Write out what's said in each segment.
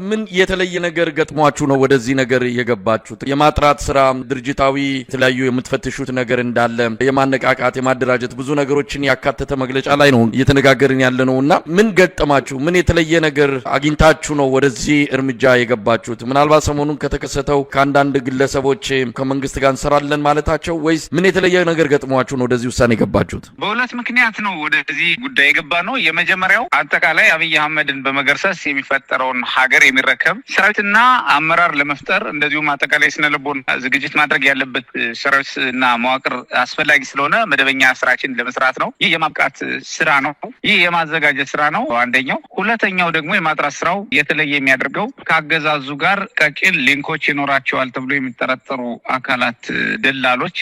ምን የተለየ ነገር ገጥሟችሁ ነው ወደዚህ ነገር የገባችሁት? የማጥራት ስራ ድርጅታዊ የተለያዩ የምትፈትሹት ነገር እንዳለ የማነቃቃት የማደራጀት ብዙ ነገሮችን ያካተተ መግለጫ ላይ ነው እየተነጋገርን ያለነውና ምን ገጠማችሁ? ምን የተለየ ነገር አግኝታችሁ ነው ወደዚህ እርምጃ የገባችሁት? ምናልባት ሰሞኑን ከተከሰተው ከአንዳንድ ግለሰቦች ከመንግስት ጋር እንሰራለን ማለታቸው ወይስ ምን የተለየ ነገር ገጥሟችሁ ነው ወደዚህ ውሳኔ የገባችሁት? በሁለት ምክንያት ነው ወደዚህ ጉዳይ የገባ ነው። የመጀመሪያው አጠቃላይ አብይ አህመድን በመገርሰስ የሚፈጠረውን ሀገር የሚረከብ ሰራዊትና አመራር ለመፍጠር እንደዚሁም አጠቃላይ ስነልቦና ዝግጅት ማድረግ ያለበት ሰራዊትና መዋቅር አስፈላጊ ስለሆነ መደበኛ ስራችን ለመስራት ነው። ይህ የማብቃት ስራ ነው። ይህ የማዘጋጀት ስራ ነው አንደኛው። ሁለተኛው ደግሞ የማጥራት ስራው የተለየ የሚያደርገው ከአገዛዙ ጋር ቀጭን ሊንኮች ይኖራቸዋል ተብሎ የሚጠረጠሩ አካላት ደላሎች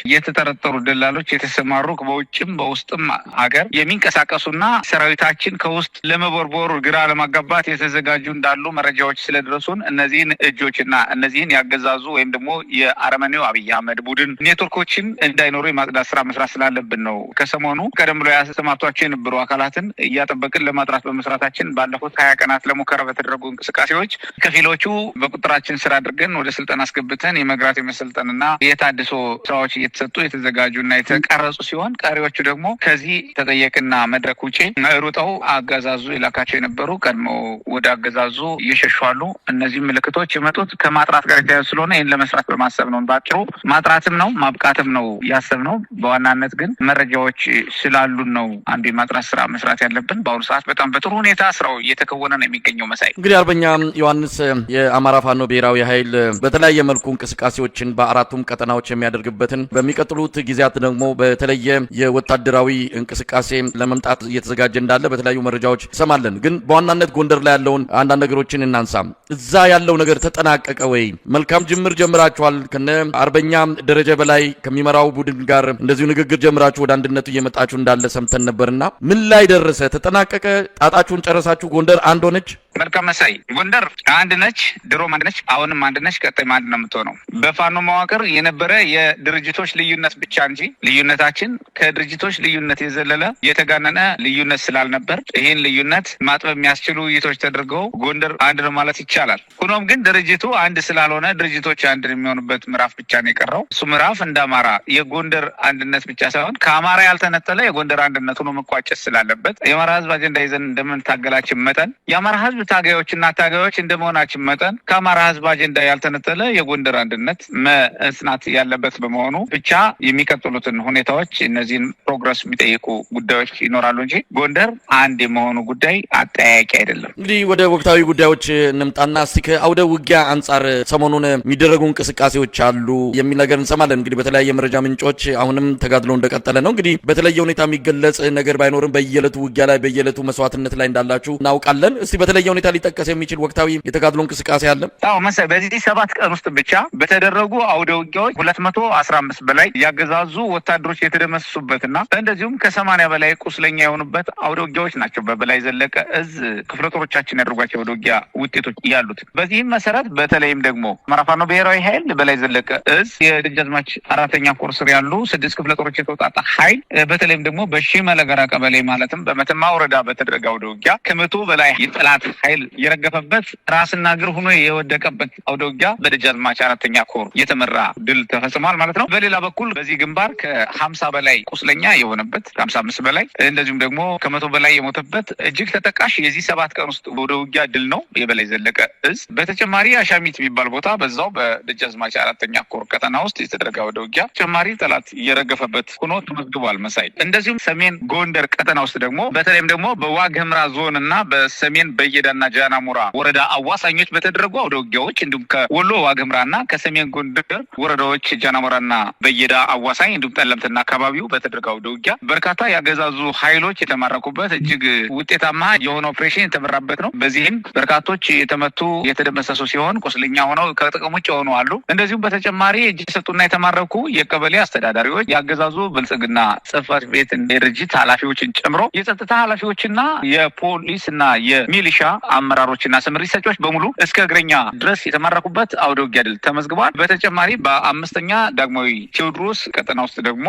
ደላሎች የተሰማሩ በውጭም በውስጥም ሀገር የሚንቀሳቀሱና ሰራዊታችን ከውስጥ ለመቦርቦር ግራ ለማጋባት የተዘጋጁ እንዳሉ መረጃዎች ስለደረሱን እነዚህን እጆችና እነዚህን ያገዛዙ ወይም ደግሞ የአረመኔው አብይ አህመድ ቡድን ኔትወርኮችን እንዳይኖሩ የማጽዳት ስራ መስራት ስላለብን ነው። ከሰሞኑ ቀደም ብሎ ያሰማቷቸው የነበሩ አካላትን እያጠበቅን ለማጥራት በመስራታችን ባለፉት 20 ቀናት ለሙከራ በተደረጉ እንቅስቃሴዎች ከፊሎቹ በቁጥራችን ስራ አድርገን ወደ ስልጠና አስገብተን የመግራት የመሰልጠንና የታድሶ ስራዎች እየተሰጡ የተዘጋጁና የተቀረጹ ሲሆን ቀሪዎቹ ደግሞ ከዚህ ተጠየቅና መድረክ ውጪ ሩጠው አገዛዙ የላካቸው የነበሩ ቀድሞ ወደ አገዛዙ እየሸሿሉ። እነዚህ ምልክቶች የመጡት ከማጥራት ጋር የተያያዙ ስለሆነ ይህን ለመስራት በማሰብ ነው። ባጭሩ ማጥራትም ነው ማብቃትም ነው ያሰብነው። በዋናነት ግን መረጃዎች ስላሉን ነው አንዱ የማጥራት ስራ መስራት ያለብን። በአሁኑ ሰዓት በጣም በጥሩ ሁኔታ ስራው እየተከወነ ነው የሚገኘው። መሳይ እንግዲህ አርበኛ ዮሐንስ የአማራ ፋኖ ብሔራዊ ኃይል በተለያየ መልኩ እንቅስቃሴዎችን በአራቱም ቀጠናዎች የሚያደርግበትን በሚቀጥሉት ጊዜያት ደግሞ በተለየ የወታደራዊ እንቅስቃሴ ለመምጣት እየተዘጋጀ እንዳለ በተለያዩ መረጃዎች ሰማለን። ግን በዋናነት ጎንደር ላይ ያለውን አንዳንድ ነገሮችን እናንሳ። እዛ ያለው ነገር ተጠናቀቀ ወይ? መልካም ጅምር ጀምራችኋል። ከነ አርበኛ ደረጀ በላይ ከሚመራው ቡድን ጋር እንደዚሁ ንግግር ጀምራችሁ ወደ አንድነቱ እየመጣችሁ እንዳለ ሰምተን ነበርና ምን ላይ ደረሰ? ተጠናቀቀ? ጣጣችሁን ጨረሳችሁ? ጎንደር አንድ ሆነች? መልካም መሳይ፣ ጎንደር አንድ ነች፣ ድሮም አንድ ነች፣ አሁንም አንድ ነች፣ ቀጣይም አንድ ነው የምትሆነው። በፋኖ መዋቅር የነበረ የድርጅቶች ልዩነት ብቻ እንጂ ልዩነታችን ከድርጅቶች ልዩነት የዘለለ የተጋነነ ልዩነት ስላልነበር ይህን ልዩነት ማጥበብ የሚያስችሉ ውይይቶች ተደርገው ጎንደር አንድ ነው ማለት ይቻላል። ሆኖም ግን ድርጅቱ አንድ ስላልሆነ ድርጅቶች አንድ የሚሆኑበት ምዕራፍ ብቻ ነው የቀረው። እሱ ምዕራፍ እንደ አማራ የጎንደር አንድነት ብቻ ሳይሆን ከአማራ ያልተነጠለ የጎንደር አንድነት ሆኖ መቋጨት ስላለበት የአማራ ህዝብ አጀንዳ ይዘን እንደምንታገላችን መጠን የአማራ ህዝብ ታጋዮችና ታጋዮች እንደመሆናችን መጠን ከአማራ ህዝብ አጀንዳ ያልተነጠለ የጎንደር አንድነት መስናት ያለበት በመሆኑ ብቻ የሚቀጥሉትን ሁኔታዎች እነዚህን ፕሮግረስ የሚጠይቁ ጉዳዮች ይኖራሉ እንጂ ጎንደር አንድ የመሆኑ ጉዳይ አጠያያቂ አይደለም። እንግዲህ ወደ ወቅታዊ ጉዳዮች እንምጣና እስቲ ከአውደ ውጊያ አንጻር ሰሞኑን የሚደረጉ እንቅስቃሴዎች አሉ የሚል ነገር እንሰማለን። እንግዲህ በተለያየ መረጃ ምንጮች አሁንም ተጋድሎ እንደቀጠለ ነው። እንግዲህ በተለየ ሁኔታ የሚገለጽ ነገር ባይኖርም በየዕለቱ ውጊያ ላይ በየዕለቱ መስዋዕትነት ላይ እንዳላችሁ እናውቃለን። እስቲ በተለየ ሁኔታ ሊጠቀስ የሚችል ወቅታዊ የተጋድሎ እንቅስቃሴ አለ? አዎ መሰለኝ። በዚህ 7 ቀን ውስጥ ብቻ በተደረጉ አውደ ውጊያዎች 215 በላይ ያገዛዙ ወታደሮች የተደመሰሱበትና እንደዚሁም ከ80 በላይ ቁስለኛ የሆኑበት አውደ ውጊያዎች ናቸው። በበላይ ዘለቀ እዝ ክፍለ ጦሮቻችን ያደርጓቸው አውደ ውጊያ ውጤቶች ያሉት። በዚህም መሰረት በተለይም ደግሞ አማራ ፋኖ ብሔራዊ ኃይል በላይ ዘለቀ እዝ የደጃዝማች 4ኛ ኮር ስር ያሉ 6 ክፍለ ጦሮች የተውጣጣ ኃይል በተለይም ደግሞ በሺመለገራ ቀበሌ ማለትም በመተማ ወረዳ በተደረገ አውደ ውጊያ ከ100 በላይ የጠላት ኃይል የረገፈበት ራስና እግር ሆኖ የወደቀበት አውደ ውጊያ በደጃዝማች 4ኛ ኮር የተመራ ድል ተፈጽሟል ማለት ነው። በሌላ በኩል በዚህ ግንባር ከ50 በላይ ቁስለኛ የሆነበት ከ55 በላይ እንደዚሁም ደግሞ ከ100 በላይ የሞተበት እጅግ ተጠቃሽ የዚህ 7 ቀን ውስጥ አውደ ውጊያ ድል ነው የበላይ ዘለቀ እዝ። በተጨማሪ አሻሚት የሚባል ቦታ በዛው በደጃዝማች 4ኛ ኮር ቀጠና ውስጥ የተደረገ አውደ ውጊያ ተጨማሪ ጠላት የረገፈበት ሆኖ ተመዝግቧል። መሳይ እንደዚሁም ሰሜን ጎንደር ቀጠና ውስጥ ደግሞ በተለይም ደግሞ በዋግ ኽምራ ዞን እና በሰሜን በየዳና ጃናሞራ ወረዳ አዋሳኞች በተደረጉ አውደ ውጊያዎች እንዲሁም ከወሎ ዋግ ኽምራና ከሰሜን ጎንደር ወረዳዎች ጃናሞራና በየዳ አዋሳኝ እንዲሁም ጠለምትና አካባቢው በተደረገው አውደ ውጊያ በርካታ ያገዛዙ ኃይሎች የተማረኩበት እጅግ ውጤታማ የሆነ ኦፕሬሽን የተመራበት ነው። በዚህም በርካቶች የተመቱ የተደመሰሱ ሲሆን ቁስለኛ ሆነው ከጥቅም ውጭ ሆነው አሉ። እንደዚሁም በተጨማሪ እጅ የሰጡና የተማረኩ የቀበሌ አስተዳዳሪዎች ያገዛዙ ብልጽግና ጽሕፈት ቤት ድርጅት ኃላፊዎችን ጨምሮ የጸጥታ ኃላፊዎችና የፖሊስና የሚሊሻ አመራሮችና ስምሪት ሰጪዎች በሙሉ እስከ እግረኛ ድረስ የተማረኩበት አውደ ውጊያ ድል ተመዝግቧል። በተጨማሪ በ5ኛ ዳግማዊ ቴዎድሮስ ቀጠና ውስጥ ደግሞ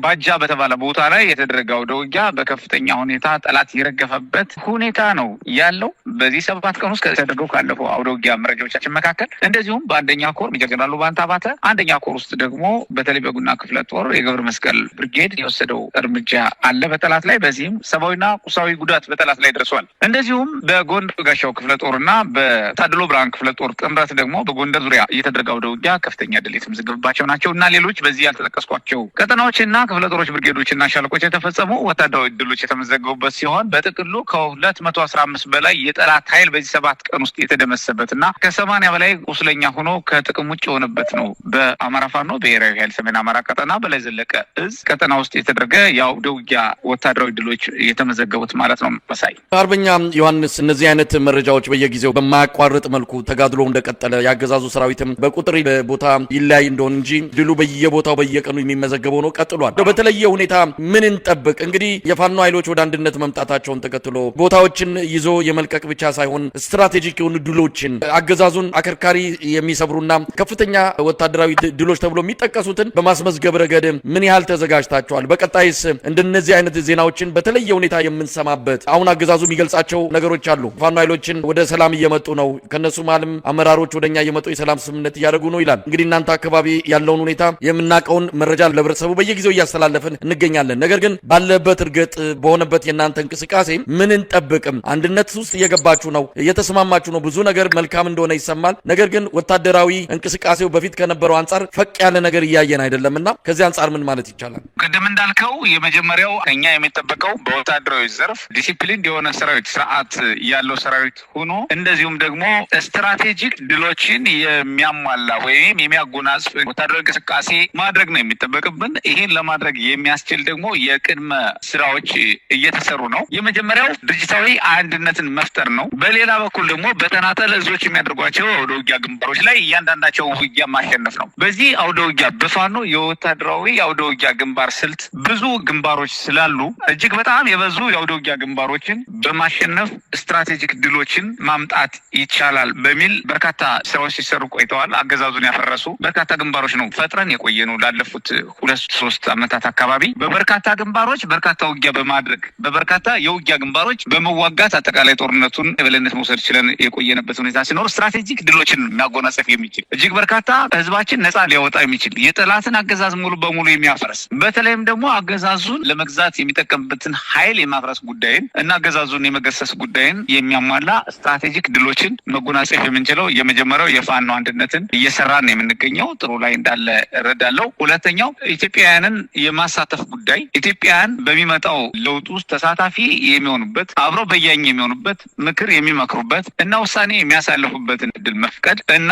ባጃ በተባለ ቦታ ላይ የተደረገ አውደ ውጊያ በከፍተኛ ሁኔታ ጠላት የረገፈበት ሁኔታ ነው ያለው። በዚህ 7 ቀን ውስጥ ተደርገው ካለፈው አውደ ውጊያ መረጃዎቻችን መካከል እንደዚሁም በአንደኛ ኮር ሜጀር ጀነራል ባንታ ባተ አንደኛ ኮር ውስጥ ደግሞ በተለይ በጉና ክፍለ ጦር የገብረ መስቀል ብርጌድ የወሰደው እርምጃ አለ በጠላት ላይ። በዚህም ሰብአዊና ቁሳዊ ጉዳት በጠላት ላይ ደርሷል። እንደዚሁም በጎንደር ጋሻው ክፍለ ጦርና በታድሎ ብርሃን ክፍለ ጦር ጥምረት ደግሞ በጎንደር ዙሪያ እየተደረገ አውደ ውጊያ ከፍተኛ ድል የተመዘገበባቸው ናቸው እና ሌሎች በዚህ ያልተጠቀስኳቸው ቀጠናዎችና ክፍለ ጦሮች ብርጌዶችና ሻለቆች የተፈጸሙ ወታደራዊ ድሎች የተመዘገቡበት ሲሆን በጥቅሉ ከ215 በላይ የጠላት ኃይል በዚህ 7 ቀን ውስጥ የተደመሰበትና ከ80 በላይ ቁስለኛ ሆኖ ከጥቅም ውጭ የሆነበት ነው። በአማራ ፋኖ ብሔራዊ ኃይል ሰሜን አማራ ቀጠና በላይ ዘለቀ እዝ ቀጠና ውስጥ የተደረገ የአውደ ውጊያ ወታደራዊ ድሎች የተመዘገቡት ማለት ነው። መሳይ አርበኛ ዮሐንስ፣ እነዚህ አይነት መረጃዎች በየጊዜው በማያቋርጥ መልኩ ተጋድሎ እንደቀጠለ ያገዛዙ ሰራዊትም በቁጥር ቦታ ይለያይ እንደሆነ እንጂ ድሉ በየቦታው በየቀኑ የሚመዘገበው ነው ቀጥሏል። በተለየ ሁኔታ ምን እንጠብቅ? እንግዲህ የፋኖ ኃይሎች ወደ አንድነት መምጣታቸውን ተከትሎ ቦታዎችን ይዞ የመልቀቅ ብቻ ሳይሆን ስትራቴጂክ የሆኑ ድሎችን አገዛዙን አከርካሪ የሚሰብሩና ከፍተኛ ወታደራዊ ድሎች ተብሎ የሚጠቀሱትን በማስመዝገብ ረገድ ምን ያህል ተዘጋጅታቸዋል? በቀጣይስ እንደነዚህ አይነት ዜናዎችን በተለየ ሁኔታ የምንሰማበት አሁን አገዛዙ የሚገልጻቸው ነገሮች አሉ። ፋኖ ኃይሎችን ወደ ሰላም እየመጡ ነው፣ ከነሱ ማለም አመራሮች ወደኛ እየመጡ የሰላም ስምምነት እያደረጉ ነው ይላል። እንግዲህ እናንተ አካባቢ ያለውን ሁኔታ የምናቀውን መረጃ ለህብረተሰቡ በየጊዜው እያስተላለፍን እንገኛለን። ነገር ግን ባለበት እርግጥ በሆነበት የእናንተ እንቅስቃሴ ምን እንጠብቅም? አንድነት ውስጥ እየገባችሁ ነው፣ እየተስማማችሁ ነው፣ ብዙ ነገር መልካም እንደሆነ ይሰማል። ነገር ግን ወታደራዊ እንቅስቃሴው በፊት ከነበረው አንጻር ፈቅ ያለ ነገር እያየን አይደለምና ከዚህ አንጻር ምን ማለት ይቻላል? ቅድም እንዳልከው የመጀመሪያው ከኛ የሚጠበቀው በወታደራዊ ዘርፍ ዲሲፕሊን የሆነ ሰራዊት ስርዓት ያለው ሰራዊት ሆኖ እንደዚሁም ደግሞ ስትራቴጂክ ድሎችን የሚያሟላ ወይም የሚያጎናጽፍ ወታደራዊ እንቅስቃሴ ማድረግ ነው የሚጠበቅብን። ይህን ለማድረግ የሚያስችል ደግሞ የቅድመ ስራዎች እየተሰሩ ነው። የመጀመሪያው ድርጅታዊ አንድነትን መፍጠር ነው። በሌላ በኩል ደግሞ በተናጠል እዞች የሚያደርጓቸው አውደ ውጊያ ግንባሮች ላይ እያንዳንዳቸው ውጊያ ማሸነፍ ነው። በዚህ አውደ ውጊያ በፋኖ የወታደራዊ የአውደ ውጊያ ግንባር ስልት ብዙ ግንባሮች ስላሉ እጅግ በጣም የበዙ የአውደ ውጊያ ግንባሮችን በማሸነፍ ስትራቴጂክ ድሎችን ማምጣት ይቻላል በሚል በርካታ ስራዎች ሲሰሩ ቆይተዋል። አገዛዙን ያፈረሱ በርካታ ግንባሮች ነው ፈጥረን የቆየ ነው። ላለፉት 2-3 ዓመታት አካባቢ በበርካታ ግንባሮች በርካታ ውጊያ በማድረግ በበርካታ የውጊያ ግንባሮች በመዋጋት አጠቃላይ ጦርነቱን የበላይነት መውሰድ ችለን የቆየንበት ሁኔታ ሲኖር ስትራቴጂክ ድሎችን የሚያጎናጸፍ የሚችል እጅግ በርካታ ህዝባችን ነጻ ሊያወጣ የሚችል የጠላትን አገዛዝ ሙሉ በሙሉ የሚያፈርስ በተለይም ደግሞ አገዛዙን ለመግዛት የሚጠቀምበትን ኃይል የማፍረስ ጉዳይን እና አገዛዙን የመገሰስ ጉዳይን የሚያሟላ ስትራቴጂክ ድሎችን መጎናጸፍ የምንችለው የመጀመሪያው የፋኖ አንድነትን እየሰራን የምንገኘው ጥሩ ላይ እንዳለ እረዳለሁ። ሁለተኛው ኢትዮጵያውያንን የማሳተፍ ጉዳይ ኢትዮጵያውያን በሚመጣው ለውጥ ውስጥ ተሳታፊ የሚሆኑበት አብረው በያኝ የሚሆኑበት ምክር የሚመክሩበት እና ውሳኔ የሚያሳልፉበትን እድል መፍቀድ እና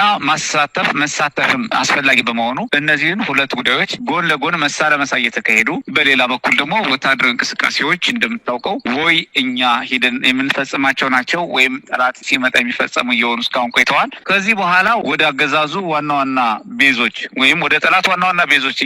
መሳተፍም አስፈላጊ በመሆኑ እነዚህን ሁለት ጉዳዮች ጎን ለጎን መሳ ለመሳ እየተካሄዱ በሌላ በኩል ደግሞ ወታደራዊ እንቅስቃሴዎች እንደምታውቀው ወይ እኛ ሂደን የምንፈጽማቸው ናቸው ወይም ጠላት ሲመጣ የሚፈጸሙ እየሆኑ እስካሁን ቆይተዋል። ከዚህ በኋላ ወደ አገዛዙ ዋና ዋና ቤዞች ወይም ወደ ጠላት ዋና ዋና ቤዞች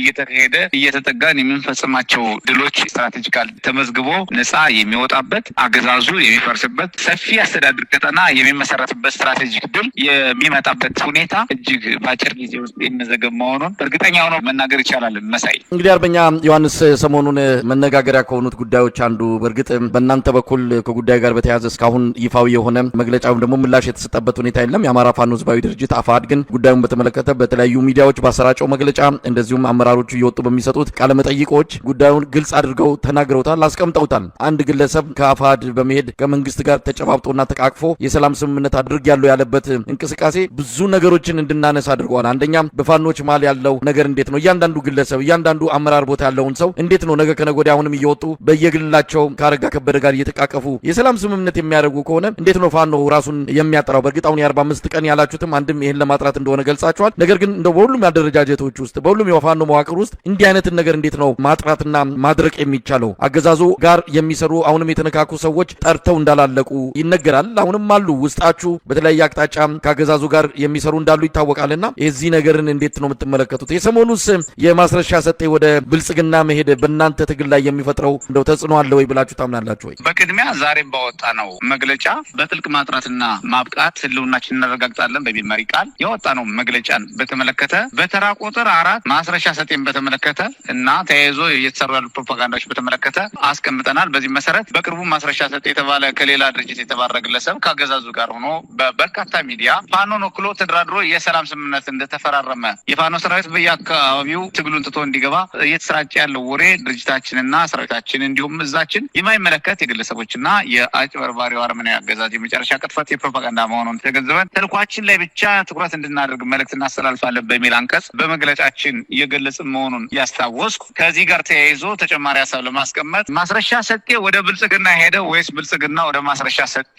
እየተጠጋን የምንፈጽማቸው ድሎች ስትራቴጂካል ተመዝግቦ ነጻ የሚወጣበት አገዛዙ የሚፈርስበት ሰፊ አስተዳደር ቀጠና የሚመሰረትበት ስትራቴጂክ ድል የሚመጣበት ሁኔታ እጅግ በአጭር ጊዜ ውስጥ የሚመዘገብ መሆኑን እርግጠኛ ሆኖ መናገር ይቻላል። መሳይ እንግዲህ አርበኛ ዮሐንስ ሰሞኑን መነጋገሪያ ከሆኑት ጉዳዮች አንዱ በእርግጥ በእናንተ በኩል ከጉዳዩ ጋር በተያያዘ እስካሁን ይፋዊ የሆነ መግለጫ ወይም ደግሞ ምላሽ የተሰጠበት ሁኔታ የለም። የአማራ ፋኖ ህዝባዊ ድርጅት አፋሕድ ግን ጉዳዩን በተመለከተ በተለያዩ ሚዲያዎች ባሰራጨው መግለጫ እንደዚሁም አመራሮቹ እየወጡ በሚሰጡት ቃለ መጠይቆች ጉዳዩን ግልጽ አድርገው ተናግረውታል፣ አስቀምጠውታል። አንድ ግለሰብ ከአፋሕድ በመሄድ ከመንግስት ጋር ተጨባብጦና ተቃቅፎ የሰላም ስምምነት አድርጌያለሁ ያለበት እንቅስቃሴ ብዙ ነገሮችን እንድናነሳ አድርገዋል። አንደኛ በፋኖች መሀል ያለው ነገር እንዴት ነው? እያንዳንዱ ግለሰብ እያንዳንዱ አመራር ቦታ ያለውን ሰው እንዴት ነው ነገ ከነገ ወዲያ አሁንም እየወጡ በየግላቸው ከአረጋ ከበደ ጋር እየተቃቀፉ የሰላም ስምምነት የሚያደርጉ ከሆነ እንዴት ነው ፋኖ ራሱን የሚያጠራው? በእርግጥ አሁን የ45 ቀን ያላችሁትም አንድም ይሄን ለማጥራት እንደሆነ ገልጻችኋል። ነገር ግን እንደው በሁሉም አደረጃጀቶች ውስጥ በሁሉም የፋኖ መዋቅር ውስጥ እንዲህ አይነትን ነገር እንዴት ነው ማጥራትና ማድረቅ የሚቻለው? አገዛዙ ጋር የሚሰሩ አሁንም የተነካኩ ሰዎች ጠርተው እንዳላለቁ ይነገራል። አሁንም አሉ ውስጣችሁ በተለያየ አቅጣጫ ከአገዛዙ ጋር የሚሰሩ እንዳሉ ይታወቃልና የዚህ ነገርን እንዴት ነው የምትመለከቱት? የሰሞኑስ የማስረሻ ሰጤ ወደ ብልጽግና መሄድ በእናንተ ትግል ላይ የሚፈጥረው እንደው ተጽዕኖ አለ ወይ ብላችሁ ታምናላችሁ ወይ? በቅድሚያ ዛሬ ባወጣ ነው መግለጫ ምርጫ በጥልቅ ማጥራትና ማብቃት ህልውናችን እናረጋግጣለን በሚል መሪ ቃል ያወጣነው መግለጫን በተመለከተ በተራ ቁጥር 4 ማስረሻ ሰጤን በተመለከተ እና ተያይዞ እየተሰሩ ያሉ ፕሮፓጋንዳዎች በተመለከተ አስቀምጠናል። በዚህ መሰረት በቅርቡ ማስረሻ ሰጤ የተባለ ከሌላ ድርጅት የተባረረ ግለሰብ ካገዛዙ ጋር ሆኖ በበርካታ ሚዲያ ፋኖን ወክሎ ተደራድሮ የሰላም ስምምነት እንደተፈራረመ የፋኖ ሰራዊት በየአካባቢው ትግሉን ትቶ እንዲገባ እየተሰራጨ ያለው ወሬ ድርጅታችንና ሰራዊታችን እንዲሁም እዛችን የማይመለከት የግለሰቦችና የአጭበርባሪው አረመኔያዊ አገዛዝ የመጨረሻ ቅጥፈት የፕሮፓጋንዳ መሆኑን ተገንዝበን ተልኳችን ላይ ብቻ ትኩረት እንድናደርግ መልእክት እናስተላልፋለን በሚል አንቀጽ በመግለጫችን እየገለጽን መሆኑን ያስታወስኩ። ከዚህ ጋር ተያይዞ ተጨማሪ ሀሳብ ለማስቀመጥ ማስረሻ ሰጤ ወደ ብልጽግና ሄደ ወይስ ብልጽግና ወደ ማስረሻ ሰጤ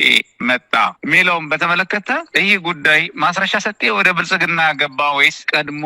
መጣ ሚለውን በተመለከተ ይህ ጉዳይ ማስረሻ ሰጤ ወደ ብልጽግና ገባ ወይስ ቀድሞ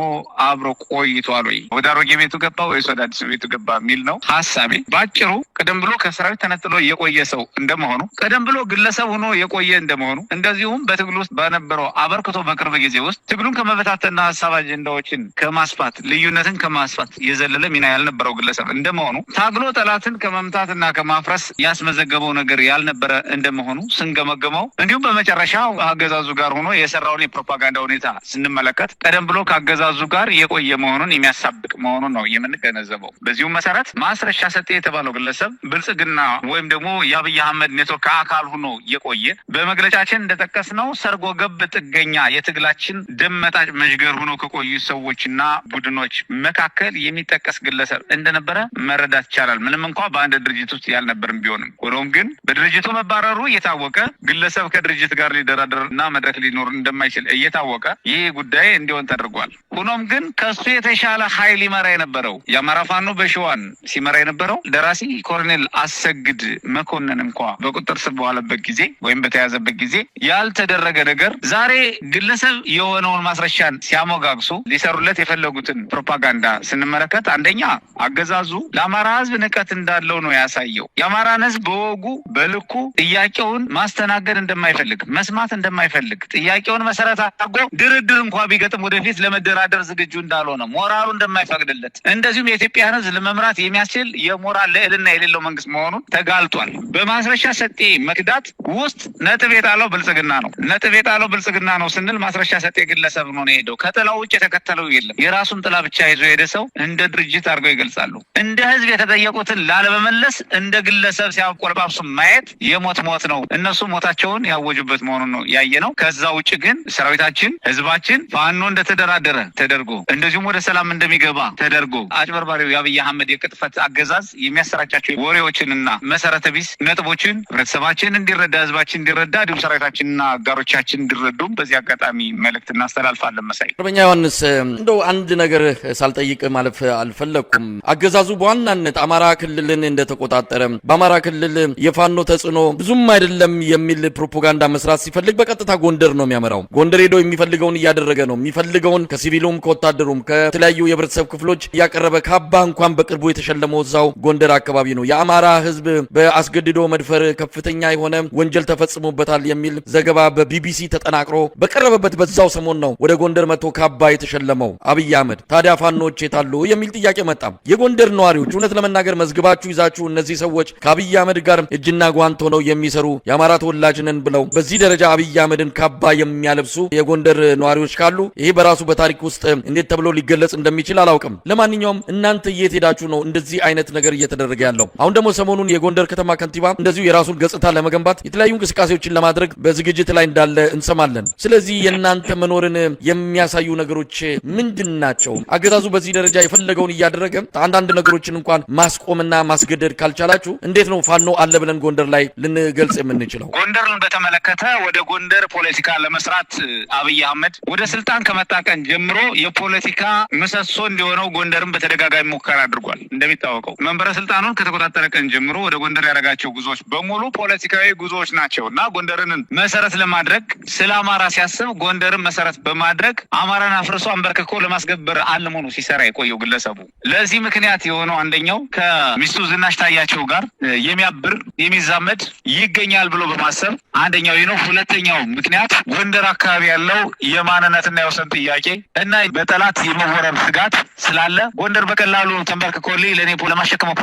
አብሮ ቆይቷል ወይ ወደ አሮጌ ቤቱ ገባ ወይስ ወደ አዲስ ቤቱ ገባ የሚል ነው ሀሳቤ። ባጭሩ ቀደም ብሎ ከሰራዊት ተነጥሎ የቆየ ሰው እንደመሆኑ ቀደም ብሎ ግለሰብ ሆኖ የቆየ እንደመሆኑ እንደዚሁም በትግሉ ውስጥ በነበረው አበርክቶ በቅርብ ጊዜ ውስጥ ትግሉን ከመበታተና ሀሳብ አጀንዳዎችን ከማስፋት ልዩነትን ከማስፋት የዘለለ ሚና ያልነበረው ግለሰብ እንደመሆኑ ታግሎ ጠላትን ከመምታትና ከማፍረስ ያስመዘገበው ነገር ያልነበረ እንደመሆኑ ስንገመገመው እንዲሁም በመጨረሻ አገዛዙ ጋር ሆኖ የሰራውን የፕሮፓጋንዳ ሁኔታ ስንመለከት ቀደም ብሎ ከአገዛዙ ጋር የቆየ መሆኑን የሚያሳብቅ መሆኑን ነው የምንገነዘበው። በዚሁም መሰረት ማስረሻ ሰጤ የተባለው ግለሰብ ብልጽግና ወይም ደግሞ የአብይ አህመድ ኔትወርክ አካል ሆኖ የቆየ በመግለጫችን እንደጠቀስነው ሰርጎ ገብ ጥገኛ የትግላችን ደመጣጭ መዥገር ሆኖ ከቆዩ ሰዎችና ቡድኖች መካከል የሚጠቀስ ግለሰብ እንደነበረ መረዳት ይቻላል። ምንም እንኳ በአንድ ድርጅት ውስጥ ያልነበርም ቢሆንም ሆኖም ግን በድርጅቱ መባረሩ እየታወቀ ግለሰብ ከድርጅት ጋር ሊደራደር እና መድረክ ሊኖር እንደማይችል እየታወቀ ይህ ጉዳይ እንዲሆን ተደርጓል። ሆኖም ግን ከሱ የተሻለ ኃይል ይመራ የነበረው የአማራ ፋኖ በሸዋን ሲመራ የነበረው ደራሲ ኮሎኔል አሰግድ መኮንን እንኳ በቁጥጥር ስር በዋለበት ጊዜ ወይም በተያዘበት ጊዜ ያልተደረገ ነገር ዛሬ ግለሰብ የሆነውን ማስረሻን ሲያሞጋግሱ ሊሰሩለት የፈለጉትን ፕሮፓጋንዳ ስንመለከት አንደኛ አገዛዙ ለአማራ ሕዝብ ንቀት እንዳለው ነው ያሳየው። የአማራን ሕዝብ በወጉ በልኩ ጥያቄውን ማስተናገድ እንደማይፈልግ መስማት እንደማይፈልግ ጥያቄውን መሰረት አድርጎ ድርድር እንኳ ቢገጥም ወደፊት ለመደራደር ዝግጁ እንዳልሆነ ሞራሉ እንደማይፈቅድለት እንደዚሁም የኢትዮጵያን ሕዝብ ለመምራት የሚያስችል የሞራል ልዕልና የሌለው መንግስት መሆኑን ተጋልጧል። በማስረሻ ሰጤ መክዳት ውስጥ ነጥብ የጣለው ብልጽግና ነው። ነጥብ የጣለው ብልጽግና ነው ስንል ማስረሻ ሰጤ ግለሰብ ነው የሄደው። ከጥላው ውጭ የተከተለው የለም። የራሱን ጥላ ብቻ ይዞ የሄደ ሰው እንደ ድርጅት አድርገው ይገልጻሉ። እንደ ህዝብ የተጠየቁትን ላለመመለስ እንደ ግለሰብ ሲያቆለባብሱ ማየት የሞት ሞት ነው። እነሱ ሞታቸውን ያወጁበት መሆኑን ነው ያየ ነው። ከዛ ውጭ ግን ሰራዊታችን ህዝባችን ፋኖ እንደተደራደረ ተደርጎ እንደዚሁም ወደ ሰላም እንደሚገባ ተደርጎ አጭበርባሪው የአብይ አህመድ የቅጥፈት አገዛዝ የሚያሰራጫቸው ወሬዎችንና መሰረተ ቢስ ነጥቦችን ህብረተሰባችን እንዲረዳ ህዝባችን እንዲረዳ እንዲሁም ሰራዊታችንና አጋሮቻችን እንዲረዱም በዚህ አጋጣሚ መልእክት እናስተላልፋለን። መሳይ አርበኛ ዮሐንስ እንደው አንድ ነገር ሳልጠይቅ ማለፍ አልፈለኩም። አገዛዙ በዋናነት አማራ ክልልን እንደተቆጣጠረ በአማራ ክልል የፋኖ ተጽዕኖ ብዙም አይደለም የሚል ፕሮፓጋንዳ መስራት ሲፈልግ በቀጥታ ጎንደር ነው የሚያመራው። ጎንደር ሄዶ የሚፈልገውን እያደረገ ነው። የሚፈልገውን ከሲቪሉም ከወታደሩም ከተለያዩ የህብረተሰብ ክፍሎች እያቀረበ ካባ እንኳን በቅርቡ የተሸለመው እዛው ጎንደር አካባቢ ነው። የአማራ ህዝብ በአስገድዶ መድፈር ከፍተኛ የሆነ ወንጀል ተፈጽሞበታል የሚል ዘገባ በቢቢሲ ተጠናቅሮ በቀረበበት በዛው ሰሞን ነው ወደ ጎንደር መጥቶ ካባ የተሸለመው አብይ አህመድ። ታዲያ ፋኖች የታሉ የሚል ጥያቄ መጣ። የጎንደር ነዋሪዎች እውነት ለመናገር መዝግባችሁ ይዛችሁ እነዚህ ሰዎች ከአብይ አህመድ ጋር እጅና ጓንት ሆነው የሚሰሩ የአማራ ተወላጅ ነን ብለው በዚህ ደረጃ አብይ አህመድን ካባ የሚያለብሱ የጎንደር ነዋሪዎች ካሉ ይሄ በራሱ በታሪክ ውስጥ እንዴት ተብሎ ሊገለጽ እንደሚችል አላውቅም። ለማንኛውም እናንተ የት ሄዳችሁ ነው እንደዚህ አይነት ነገር እየተደረገ ያለው? አሁን ደግሞ ሰሞኑን የጎንደር ከተማ ከንቲባ እንደዚሁ የራሱን ገጽታ ለመገንባት የተለያዩ እንቅስቃሴዎችን ለማድረግ በዝግጅት ላይ እንዳለ እንሰማለን። ስለዚህ የእናንተ መኖርን የሚያሳዩ ነገሮች ምንድን ናቸው? አገዛዙ በዚህ ደረጃ የፈለገውን እያደረገ አንዳንድ ነገሮችን እንኳን ማስቆምና ማስገደድ ካልቻላችሁ እንዴት ነው ፋኖ አለ ብለን ጎንደር ላይ ልንገልጽ የምንችለው? ጎንደርን በተመለከተ ወደ ጎንደር ፖለቲካ ለመስራት አብይ አህመድ ወደ ስልጣን ከመጣ ቀን ጀምሮ የፖለቲካ ምሰሶ እንዲሆነው ጎንደርን በተደጋጋሚ ሙከራ አድርጓል። እንደሚታወቀው መንበረ ስልጣኑን ከተቆጣጠረ ቀን ጀምሮ ወደ ጎንደር ያደረጋቸው ጉዞዎች በሙሉ ፖለቲካዊ ጉዞዎች ናቸው እና ጎንደርን መሰረት ለማድረግ ስለ አማራ ሲያስብ ጎንደርን መሰረት በማድረግ አማራን አፍርሶ አንበርክኮ ለማስገበር አልሞ ነው ሲሰራ የቆየው ግለሰቡ። ለዚህ ምክንያት የሆነው አንደኛው ከሚስቱ ዝናሽ ታያቸው ጋር የሚያብር የሚዛመድ ይገኛል ብሎ በማሰብ አንደኛው ነው። ሁለተኛው ምክንያት ጎንደር አካባቢ ያለው የማንነትና የወሰን ጥያቄ እና በጠላት የመወረር ስጋት ስላለ ጎንደር በቀላሉ ተንበርክኮልኝ ለኔ ለማሸከመው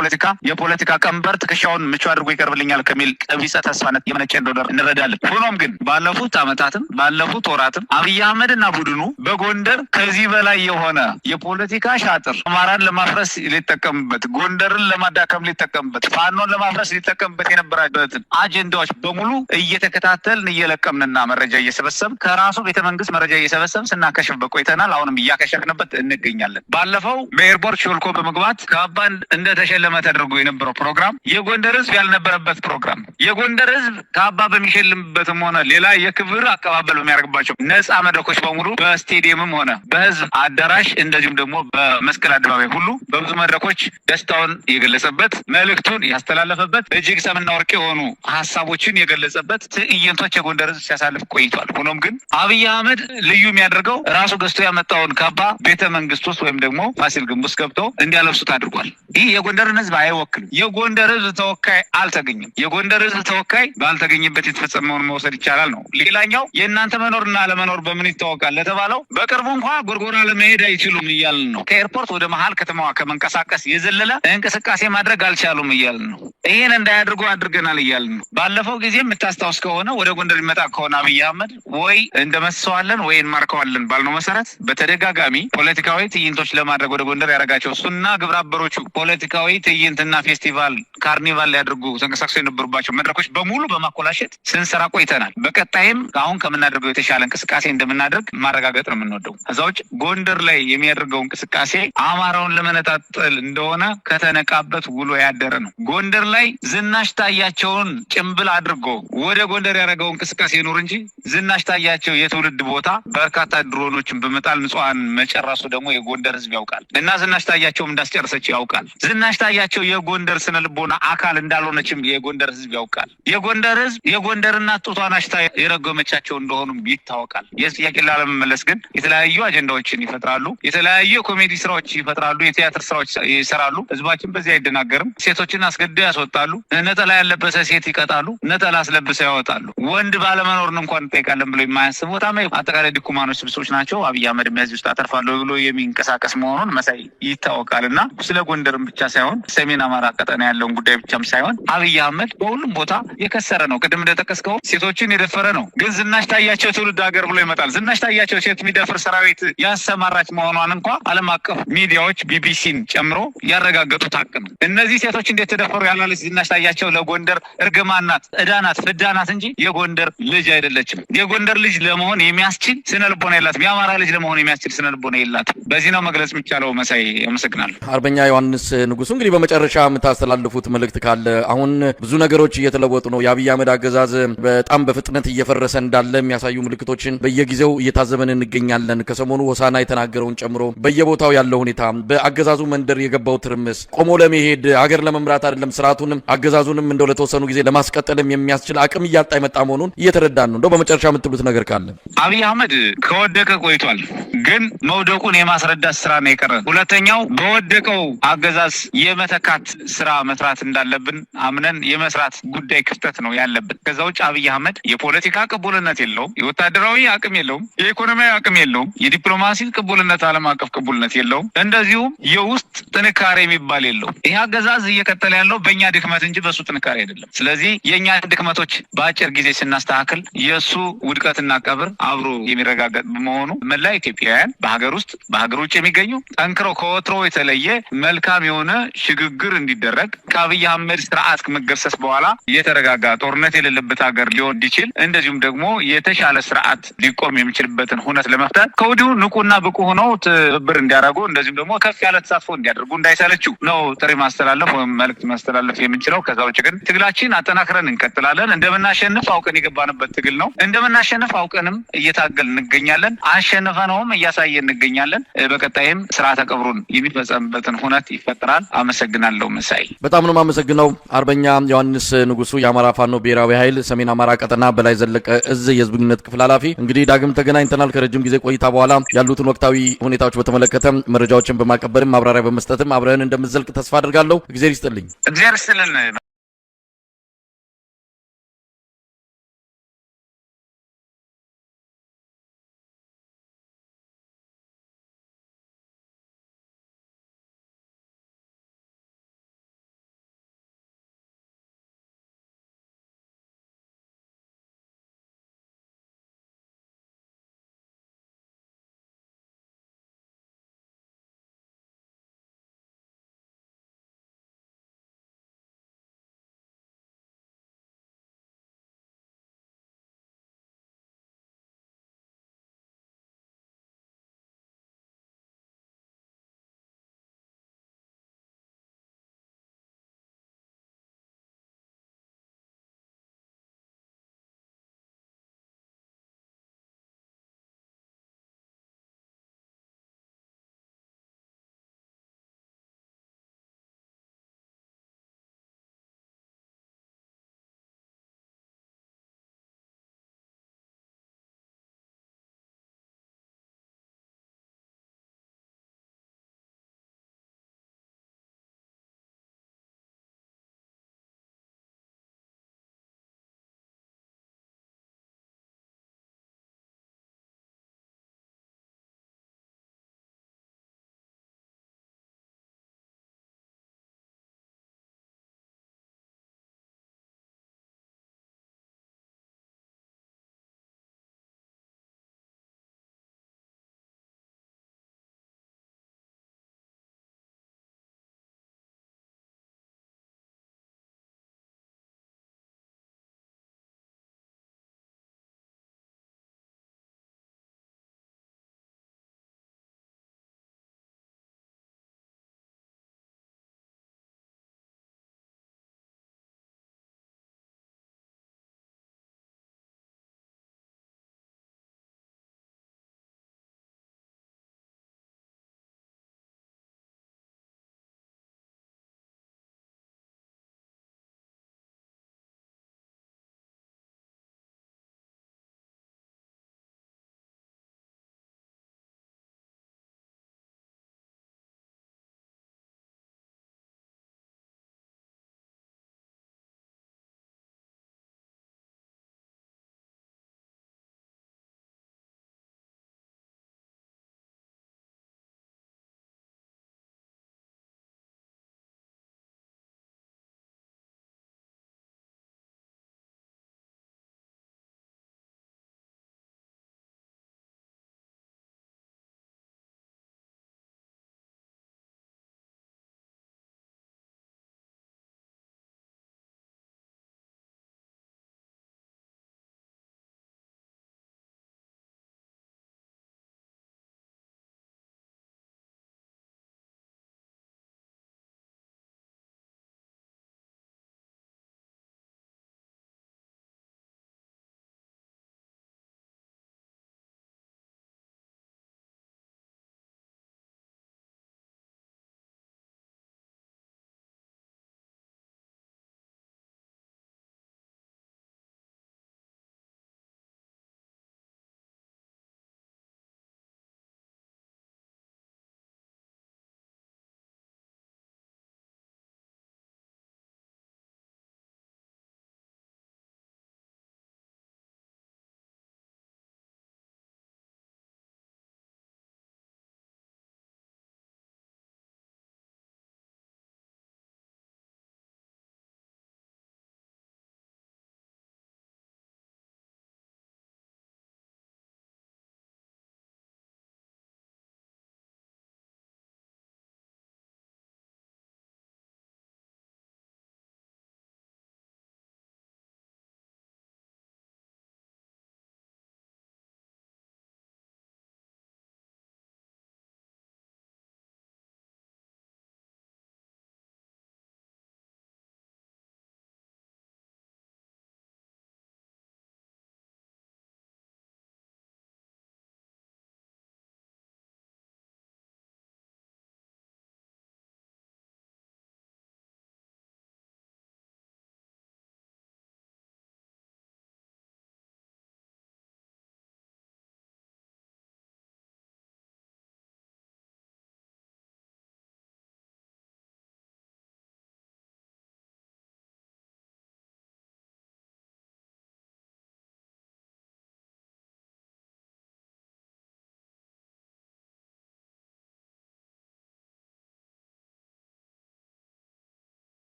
የፖለቲካ ቀንበር ትከሻውን ምቹ አድርጎ ይቀርብልኛል ከሚል ቀቢጸ ተስፋነት የመነጨ እንደሆነ እንረዳለን። ሆኖም ግን ባለፉት ዓመታትም ባለፉት ወራትም አብይ አህመድና ቡድኑ በጎንደር ከዚህ በላይ የሆነ የፖለቲካ ሻጥር አማራን ለማፍረስ ሊጠቀምበት፣ ጎንደርን ለማዳከም ሊጠቀምበት፣ ፋኖን ለማፍረስ ሊጠቀምበት የነበረበትን አጀንዳዎች በሙሉ እየተከታተልን እየለቀምንና መረጃ እየሰበሰብ ከራሱ ቤተመንግስት መረጃ እየሰበሰብ ስናከሽፍበት ቆይተናል። አሁንም እያከሸፍንበት እንገኛለን። ባለፈው በኤርፖርት ሾልኮ በመግባት ካባ እንደተሸለመ ተደርጎ የነበረው ፕሮግራም የጎንደር ህዝብ ያልነበረበት ፕሮግራም፣ የጎንደር ህዝብ ካባ በሚሸልምበትም ሆነ ሌላ የክብር አቀባበል በሚያደርግባቸው ነፃ መድረኮች በሙሉ በስቴዲየምም ሆነ በህዝብ አዳራሽ እንደዚሁም ደግሞ በመስቀል አደባባይ ሁሉ በብዙ መድረኮች ደስታውን የገለጸበት፣ መልእክቱን ያስተላለፈበት፣ እጅግ ሰምና ወርቅ የሆኑ ሀሳቦችን የገለጸበት ትዕይንቶች የጎንደር ህዝብ ሲያሳልፍ ቆይቷል። ሆኖም ግን አብይ አህመድ ልዩ የሚያደርገው ራሱ ገዝቶ ያመጣውን ካባ ቤተ መንግስት ውስጥ ወይም ደግሞ ፋሲል ግንብ ውስጥ ገብቶ እንዲያለብሱት አድርጓል። ይህ የጎንደርን ህዝብ አይወክልም። የጎንደር ህዝብ ተወካይ አልተገኘም። የጎንደር ህዝብ ተወካይ ባልተገኘበት የተፈጸመውን መውሰድ ይቻላል ነው። ሌላኛው የእናንተ መኖርና አለመኖር በምን ይታወቃል ለተባለው በቅርቡ እንኳ ጎርጎራ ለመሄድ አይችሉም እያልን ነው። ከኤርፖርት ወደ መሀል ከተማዋ ከመንቀሳቀስ የዘለለ እንቅስቃሴ ማድረግ አልቻሉም እያልን ነው። ይህን እንዳያደርጉ አድርገናል እያልን ነው። ባለፈው ጊዜ የምታስታውስ ከሆነ ወደ ጎንደር ይመጣ ከሆነ አብይ አህመድ ወይ እንደመሰዋለን ወይ እንማርከዋለን ባልነው መሰረት በተደጋጋሚ ፖለቲካዊ ትዕይንቶች ለማድረግ ወደ ጎንደር ያደረጋቸው እሱና ግብረ አበሮቹ ፖለቲካዊ ትዕይንትና ፌስቲቫል ካርኒቫል ሊያደርጉ ተንቀሳቅሰው የነበሩባቸው መድረኮች በሙሉ በማኮላሸት ስንሰራ ቆይተናል። በቀጣይም አሁን ከምናደርገው የተሻለ እንቅስቃሴ እንደምናደርግ ማረጋገጥ ነው የምንወደው። ከዛ ውጭ ጎንደር ላይ የሚያደርገው እንቅስቃሴ አማራውን ለመነጣጠል እንደሆነ ከተነቃበት ውሎ ያደረ ነው። ጎንደር ላይ ዝናሽ ታያቸውን ጭምብል አድርጎ ወደ ጎንደር ያደረገው እንቅስቃሴ ይኑር እንጂ ዝናሽ ታያቸው የትውልድ ቦታ በርካታ ድሮኖችን በመጣል ንጹሃን መጨረሱ ደግሞ የጎንደር ህዝብ ያውቃል እና ዝናሽ ታያቸውም እንዳስጨረሰች ያውቃል። ዝናሽ ታያቸው የጎንደር ስነ ልቦና አካል እንዳልሆነችም የጎንደር ህዝብ ያውቃል። የጎንደር ህዝብ የጎንደር እናት ጡቷን አሽታ የረገመቻቸው እንደሆኑም ይታወቃል። የዚህ ጥያቄ ላለመመለስ ግን የተለያዩ አጀንዳዎችን ይፈጥራሉ፣ የተለያዩ የኮሜዲ ስራዎች ይፈጥራሉ፣ የቲያትር ስራዎች ይሰራሉ። ህዝባችን በዚህ አይደናገርም። ሴቶችን አስገድደው ያስወጣሉ፣ ነጠላ ያለበሰ ሴት ይቀጣሉ፣ ነጠላ አስለብሰው ያወጣሉ። ወንድ ባለመኖርን እንኳን እንጠይቃለን ብሎ የማያስቡ በጣም አጠቃላይ ድኩማኖች ስብሶች ናቸው። አብይ አህመድ የሚያዝ ውስጥ አተርፋለሁ ብሎ የሚንቀሳቀስ መሆኑን መሳይ ይታወቃል። እና ስለ ጎንደርም ብቻ ሳይሆን ሰሜን አማራ ቀጠና ያለውን ጉዳይ ብቻም ሳይሆን አብይ አህመድ በሁሉም ቦታ የከሰረ ነው። ቅድም እንደጠቀስከው ሴቶችን የደፈረ ነው። ግን ዝናሽ ታያቸው ትውልድ ሀገር ብሎ ይመጣል። ዝናሽ ታያቸው ሴት የሚደፍር ሰራዊት ያሰማራች መሆኗን እንኳ ዓለም አቀፍ ሚዲያዎች ቢቢሲን ጨምሮ ያረጋገጡት ሀቅ ነው። እነዚህ ሴቶች እንዴት ተደፈሩ ያላለች ዝናሽ ታያቸው ለጎንደር እርግማን ናት፣ ዕዳ ናት፣ ፍዳ ናት እንጂ የጎንደር ልጅ አይደለችም። የጎንደር ልጅ ለመሆን የሚያስችል ስነልቦና የላትም። የአማራ ልጅ ለመሆን የሚያስችል ስነልቦና የላትም። በዚህ ነው መግለጽ የሚቻለው። መሳይ አመሰግናለሁ። አርበኛ ዮሐንስ ንጉሱ፣ እንግዲህ በመጨረሻ የምታስተላልፉት መልእክት ካለ? አሁን ብዙ ነገሮች እየተለወጡ ነው። የአብይ አህመድ አገዛዝ በጣም በፍጥነት እየፈረሰ እንዳለ የሚያሳዩ ምልክቶችን በየጊዜው እየታዘበን እንገኛለን። ከሰሞኑ ሆሳና የተናገረውን ጨምሮ በየቦታው ያለው ሁኔታ፣ በአገዛዙ መንደር የገባው ትርምስ ቆሞ ለመሄድ ሀገር ለመምራት አይደለም ስርዓቱንም አገዛዙንም እንደው ለተወሰኑ ጊዜ ለማስቀጠልም የሚያስችል አቅም እያጣ የመጣ መሆኑን እየተረዳን ነው። እንደው በመጨረሻ የምትሉት ነገር ካለ? አብይ አህመድ ከወደቀ ቆይቷል፣ ግን መውደቁን የማስረዳት ስራ ነው የቀረ። ሁለተኛው በወደቀው አገዛዝ የመተካት ስራ መስራት እንዳለብን አምነን የመስራት ጉዳይ ክፍተት ነው ያለብን። ከዛ ውጭ አብይ አህመድ የፖለቲካ ቅቡልነት የለውም፣ የወታደራዊ አቅም የለውም፣ የኢኮኖሚያዊ አቅም የለውም፣ የዲፕሎማሲ ቅቡልነት፣ ዓለም አቀፍ ቅቡልነት የለውም፣ እንደዚሁም የውስጥ ጥንካሬ የሚባል የለውም። ይህ አገዛዝ እየቀጠለ ያለው በእኛ ድክመት እንጂ በሱ ጥንካሬ አይደለም። ስለዚህ የእኛ ድክመቶች በአጭር ጊዜ ስናስተካክል የእሱ ውድቀትና ቀብር አብሮ የሚረጋገጥ በመሆኑ መላ ኢትዮጵያውያን በሀገር ውስጥ በሀገር ውጭ የሚገኙ ጠንክረው ከወትሮ የተለየ መልካም የሆነ ሽግግር እንዲደረግ ከአብይ አህመድ ስርዓት መገርሰስ በኋላ የተረጋጋ ጦርነት የሌለበት ሀገር ሊሆን እንዲችል እንደዚሁም ደግሞ የተሻለ ስርዓት ሊቆም የሚችልበትን ሁነት ለመፍጠር ከወዲሁ ንቁና ብቁ ሆነው ትብብር እንዲያደርጉ እንደዚሁም ደግሞ ከፍ ያለ ተሳትፎ እንዲያደርጉ እንዳይሰለችው ነው ጥሪ ማስተላለፍ ወይም መልዕክት ማስተላለፍ የምንችለው። ከዛ ውጭ ግን ትግላችን አጠናክረን እንቀጥላለን። እንደምናሸንፍ አውቀን የገባንበት ትግል ነው። እንደምናሸንፍ አውቀንም እየታገል እንገኛለን። አሸንፈነውም እያሳየን እንገኛለን። በቀጣይም ስርዓተ ቀብሩን የሚፈጸምበትን ሁነት ይፈጠራል። አመሰግናለሁ። መሳይ በጣም ነው የማመሰግነው። አርበኛ ዮሐንስ ንጉሱ የአማራ ፋኖ ብሔራዊ ኃይል ሰሜን አማራ ቀጠና በላይ ዘለቀ እዝ የህዝብ ግንኙነት ክፍል ኃላፊ። እንግዲህ ዳግም ተገናኝተናል። ከረጅም ጊዜ ቆይታ በኋላ ያሉትን ወቅታዊ ሁኔታዎች በተመለከተ መረጃዎችን በማቀበልም ማብራሪያ በመስጠትም አብረን እንደምትዘልቅ ተስፋ አድርጋለሁ። እግዚአብሔር ይስጥልኝ። እግዚአብሔር ይስጥልን።